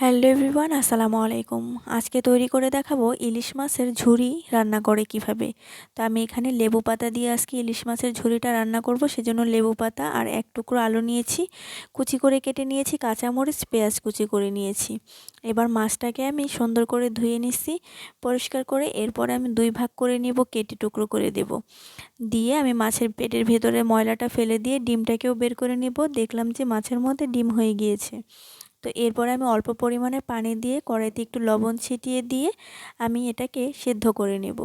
Hello everyone, আসসালামু আলাইকুম। আজকে তৈরি করে দেখাবো ইলিশ মাছের ঝুরি রান্না করে কিভাবে। তো আমি এখানে লেবু পাতা দিয়ে আজকে ইলিশ মাছের ঝুরিটা রান্না করব, সেজন্য লেবু পাতা আর এক টুকরো আলু নিয়েছি, কুচি করে কেটে নিয়েছি, কাঁচামরিচ, পেঁয়াজ কুচি করে নিয়েছি। এবার মাছটাকে আমি সুন্দর করে ধুয়ে নিচ্ছি পরিষ্কার করে। এরপরে আমি দুই ভাগ করে নিব, কেটে টুকরো করে দেব। দিয়ে আমি মাছের পেটের ভেতরে ময়লাটা ফেলে দিয়ে ডিমটাকেও বের করে নিব। দেখলাম যে মাছের মধ্যে ডিম হয়ে গিয়েছে। তো এরপরে আমি অল্প পরিমাণে পানি দিয়ে কড়াইতে একটু লবণ ছিটিয়ে দিয়ে আমি এটাকে সেদ্ধ করে নেব।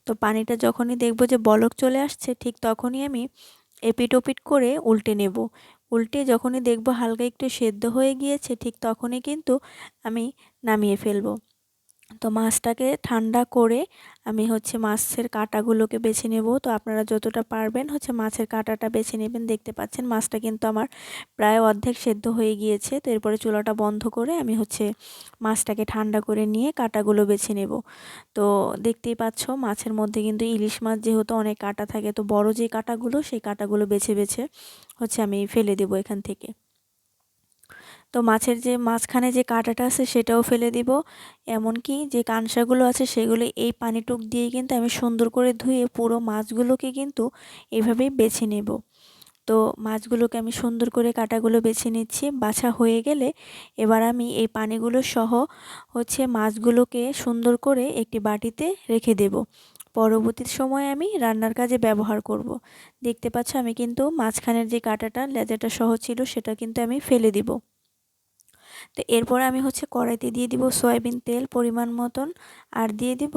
তো পানিটা যখনই দেখব যে বলক চলে আসছে, ঠিক তখনই আমি এপিট ওপিট করে উল্টে নেব। উল্টে যখনই দেখব হালকা একটু সেদ্ধ হয়ে গিয়েছে, ঠিক তখনই কিন্তু আমি নামিয়ে ফেলবো। তো মাছটাকে ঠান্ডা করে আমি মাছের কাঁটাগুলোকে বেছে নেব। তো আপনারা যতটা পারবেন মাছের কাঁটাটা বেছে নেবেন। দেখতে পাচ্ছেন মাছটা কিন্তু আমার প্রায় অর্ধেক সেদ্ধ হয়ে গিয়েছে। তো এরপরে চুলাটা বন্ধ করে আমি মাছটাকে ঠান্ডা করে নিয়ে কাঁটাগুলো বেছে নেব। তো দেখতেই পাচ্ছ মাছের মধ্যে কিন্তু ইলিশ মাছ যেহেতু অনেক কাঁটা থাকে, তো বড় যে কাঁটাগুলো সেই কাঁটাগুলো বেছে বেছে আমি ফেলে দেব এখান থেকে। তো মাছের যে মাঝখানে যে কাঁটাটা আছে সেটাও ফেলে দিব। এমনকি যে কানসাগুলো আছে সেগুলো এই পানিটুক দিয়ে কিন্তু আমি সুন্দর করে ধুয়ে পুরো মাছগুলোকে কিন্তু এভাবেই বেছে নেব। তো মাছগুলোকে আমি সুন্দর করে কাঁটাগুলো বেছে নিচ্ছি। বাছা হয়ে গেলে এবার আমি এই পানিগুলো সহ মাছগুলোকে সুন্দর করে একটি বাটিতে রেখে দেব। পরবর্তী সময় আমি রান্নার কাজে ব্যবহার করব। দেখতে পাচ্ছ আমি কিন্তু মাঝখানের যে কাঁটাটা লেজাটা সহ ছিল সেটা কিন্তু আমি ফেলে দিব। তো এরপর আমি কড়াইতে দিয়ে দিব সয়াবিন তেল পরিমাণ মতন, আর দিয়ে দিব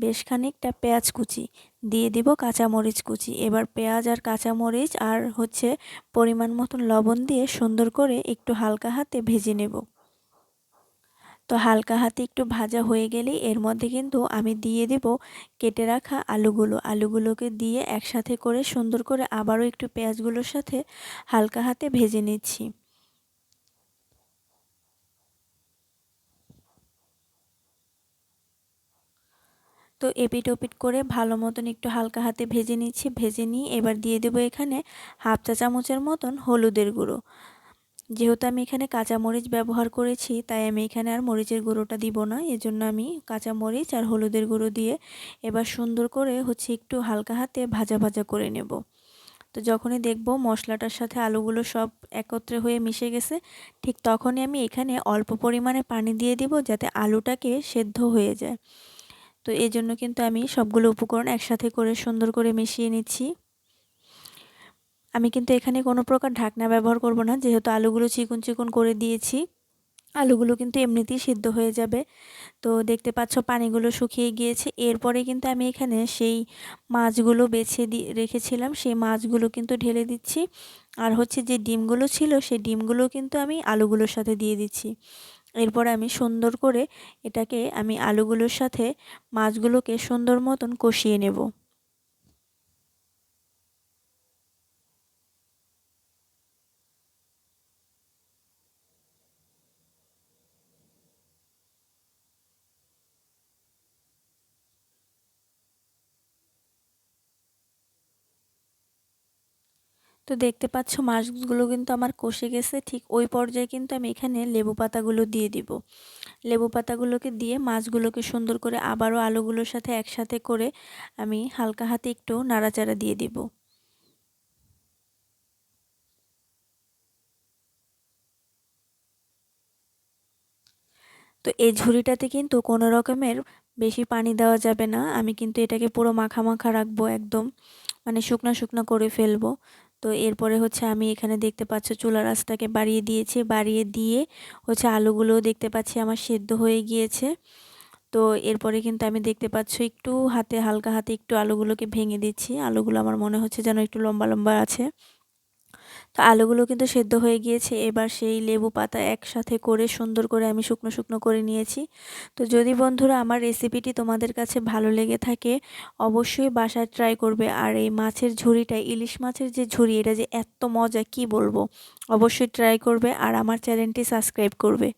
বেশ খানিকটা পেঁয়াজ কুচি, দিয়ে দিব কাঁচামরিচ কুচি। এবার পেঁয়াজ আর কাঁচামরিচ আর পরিমাণ মতন লবণ দিয়ে সুন্দর করে একটু হালকা হাতে ভেজে নেব। তো হালকা হাতে একটু ভাজা হয়ে গেলেই এর মধ্যে কিন্তু আমি দিয়ে দেব কেটে রাখা আলুগুলোকে দিয়ে একসাথে করে সুন্দর করে আবারও একটু পেঁয়াজগুলোর সাথে হালকা হাতে ভেজে নিচ্ছি। তো এপিট ওপিট করে ভালো মতন একটু হালকা হাতে ভেজে নিচ্ছি। ভেজে নিয়ে এবার দিয়ে দেবো এখানে হাফ চা চামচের মতন হলুদের গুঁড়ো। যেহেতু আমি এখানে কাঁচামরিচ ব্যবহার করেছি, তাই আমি এখানে আর মরিচের গুঁড়োটা দিব না। এজন্য আমি কাঁচামরিচ আর হলুদের গুঁড়ো দিয়ে এবার সুন্দর করে একটু হালকা হাতে ভাজা ভাজা করে নেব। তো যখনই দেখব মশলাটার সাথে আলুগুলো সব একত্রে হয়ে মিশে গেছে, ঠিক তখনই আমি এখানে অল্প পরিমাণে পানি দিয়ে দিব যাতে আলুটাকে সেদ্ধ হয়ে যায়। তো এই জন্য কিন্তু আমি সবগুলো উপকরণ একসাথে করে সুন্দর করে মিশিয়ে নিচ্ছি। আমি কিন্তু এখানে কোনো প্রকার ঢাকনা ব্যবহার করব না, যেহেতু আলুগুলো চিকন চিকন করে দিয়েছি। আলুগুলো কিন্তু এমনিতেই সিদ্ধ হয়ে যাবে। তো দেখতে পাচ্ছ পানিগুলো শুকিয়ে গিয়েছে। এরপরে কিন্তু আমি এখানে সেই মাছগুলো বেছে রেখেছিলাম, সেই মাছগুলো কিন্তু ঢেলে দিচ্ছি। আর যে ডিমগুলো ছিল সেই ডিমগুলো কিন্তু আমি আলুগুলোর সাথে দিয়ে দিচ্ছি। এরপর আমি সুন্দর করে এটাকে আমি আলুগুলোর সাথে মাছগুলোকে সুন্দর মতন কষিয়ে নেব। তো দেখতে পাচ্ছ মাছগুলো কিন্তু আমার কষে গেছে। ঠিক ওই পর্যায়ে কিন্তু আমি এখানে লেবু পাতাগুলো দিয়ে দিব। লেবু পাতাগুলোকে দিয়ে মাছগুলোকে সুন্দর করে আবারও আলুগুলোর সাথে একসাথে করে আমি হালকা হাতে একটু নাড়াচাড়া দিয়ে দিব। তো এই ঝুড়িটাতে কিন্তু কোনো রকমের বেশি পানি দেওয়া যাবে না। আমি কিন্তু এটাকে পুরো মাখা মাখা রাখবো, একদম মানে শুকনা শুকনা করে ফেলবো। তো এরপরে আমি এখানে দেখতে পাচ্ছ চুলার আঁচটাকে বাড়িয়ে দিয়েছি। বাড়িয়ে দিয়ে আলুগুলোও দেখতে পাচ্ছি আমার সেদ্ধ হয়ে গিয়েছে। তো এরপরে কিন্তু আমি দেখতে পাচ্ছ একটু হাতে হালকা হাতে একটু আলুগুলোকে ভেঙে দিচ্ছি। আলুগুলো আমার মনে হচ্ছে যেন একটু লম্বা লম্বা আছে। তো আলুগুলো কিন্তু সেদ্ধ হয়ে গিয়েছে। এবার সেই লেবু পাতা একসাথে করে সুন্দর করে আমি শুকনো শুকনো করে নিয়েছি। তো যদি বন্ধুরা আমার রেসিপিটি তোমাদের কাছে ভালো লেগে থাকে, অবশ্যই বাসায় ট্রাই করবে। আর এই মাছের ঝুড়িটা, ইলিশ মাছের যে ঝুড়ি, এটা যে এত মজা কি বলবো। অবশ্যই ট্রাই করবে আর আমার চ্যানেলটি সাবস্ক্রাইব করবে।